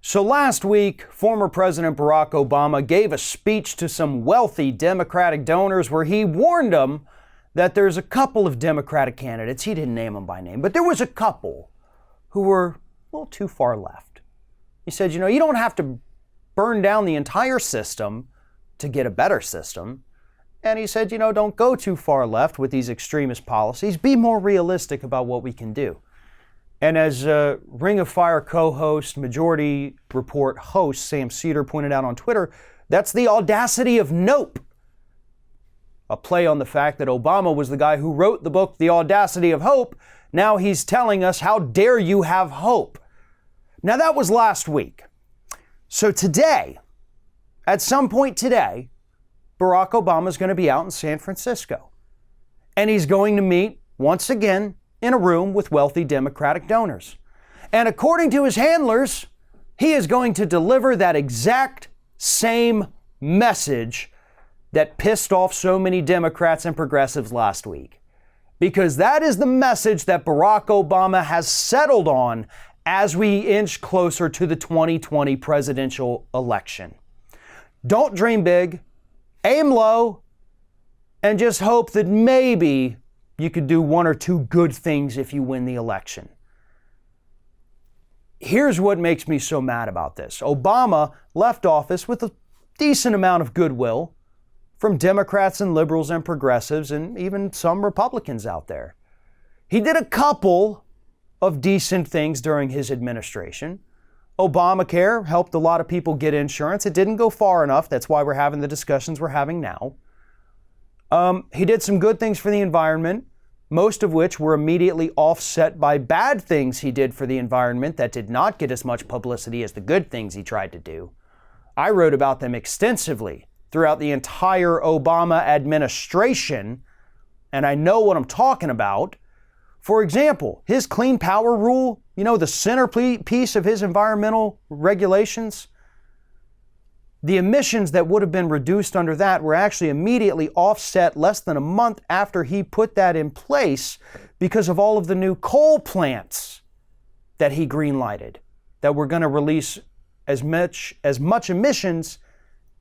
So last week, former President Barack Obama gave a speech to some wealthy Democratic donors where he warned them that there's a couple of Democratic candidates, he didn't name them by name, but there was a couple who were a little too far left. He said, you don't have to burn down the entire system to get a better system. And he said, don't go too far left with these extremist policies. Be more realistic about what we can do. And as Ring of Fire co-host, Majority Report host Sam Seder pointed out on Twitter, that's the audacity of Nope. A play on the fact that Obama was the guy who wrote the book, The Audacity of Hope. Now he's telling us, how dare you have hope? Now that was last week. So today, at some point today, Barack Obama is going to be out in San Francisco. And he's going to meet, once again, in a room with wealthy Democratic donors. And according to his handlers, he is going to deliver that exact same message that pissed off so many Democrats and progressives last week. Because that is the message that Barack Obama has settled on as we inch closer to the 2020 presidential election. Don't dream big, aim low, and just hope that maybe you could do one or two good things if you win the election. Here's what makes me so mad about this. Obama left office with a decent amount of goodwill from Democrats and liberals and progressives and even some Republicans out there. He did a couple of decent things during his administration. Obamacare helped a lot of people get insurance. It didn't go far enough. That's why we're having the discussions we're having now. He did some good things for the environment, most of which were immediately offset by bad things he did for the environment that did not get as much publicity as the good things he tried to do. I wrote about them extensively throughout the entire Obama administration, and I know what I'm talking about. For example, his Clean Power Rule, the centerpiece of his environmental regulations, the emissions that would have been reduced under that were actually immediately offset less than a month after he put that in place because of all of the new coal plants that he greenlighted that were going to release as much emissions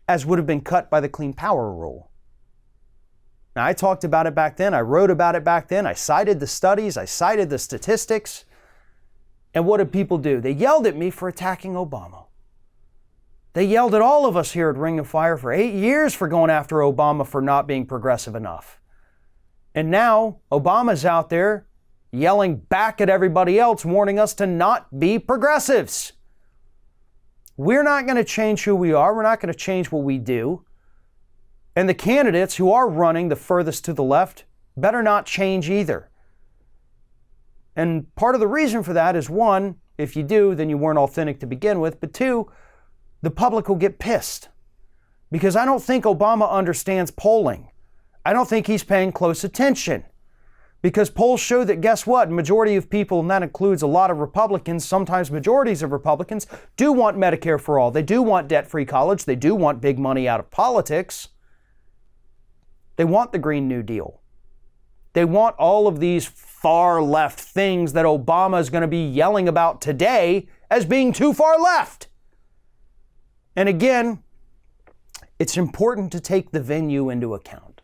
as would have been cut by the Clean Power Rule. Now, I talked about it back then. I wrote about it back then. I cited the studies. I cited the statistics. And what did people do? They yelled at me for attacking Obama. They yelled at all of us here at Ring of Fire for 8 years for going after Obama for not being progressive enough. And now Obama's out there yelling back at everybody else, warning us to not be progressives. We're not going to change who we are. We're not going to change what we do. And the candidates who are running the furthest to the left better not change either. And part of the reason for that is, one, if you do, then you weren't authentic to begin with. But two, the public will get pissed. Because I don't think Obama understands polling. I don't think he's paying close attention. Because polls show that, guess what? Majority of people, and that includes a lot of Republicans, sometimes majorities of Republicans, do want Medicare for all. They do want debt-free college. They do want big money out of politics. They want the Green New Deal. They want all of these far left things that Obama is going to be yelling about today as being too far left. And again, it's important to take the venue into account.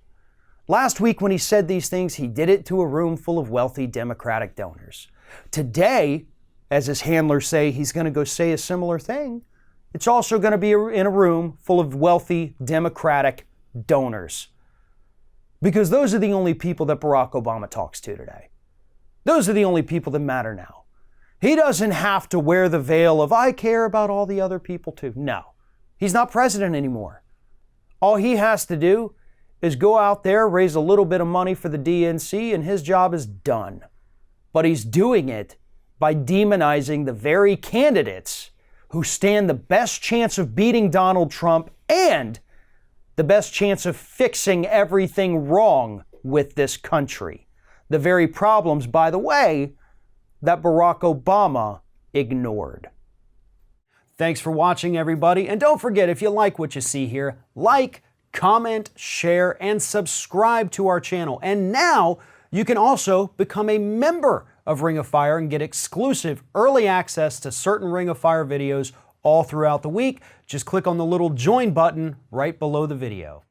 Last week when he said these things, he did it to a room full of wealthy Democratic donors. Today, as his handlers say, he's going to go say a similar thing. It's also going to be in a room full of wealthy Democratic donors. Because those are the only people that Barack Obama talks to today. Those are the only people that matter now. He doesn't have to wear the veil of, I care about all the other people too. No, he's not president anymore. All he has to do is go out there, raise a little bit of money for the DNC, and his job is done. But he's doing it by demonizing the very candidates who stand the best chance of beating Donald Trump and the best chance of fixing everything wrong with this country. The very problems, by the way, that Barack Obama ignored. Thanks for watching, everybody. And don't forget, if you like what you see here, like, comment, share, and subscribe to our channel. And now you can also become a member of Ring of Fire and get exclusive early access to certain Ring of Fire videos all throughout the week. Just click on the little join button right below the video.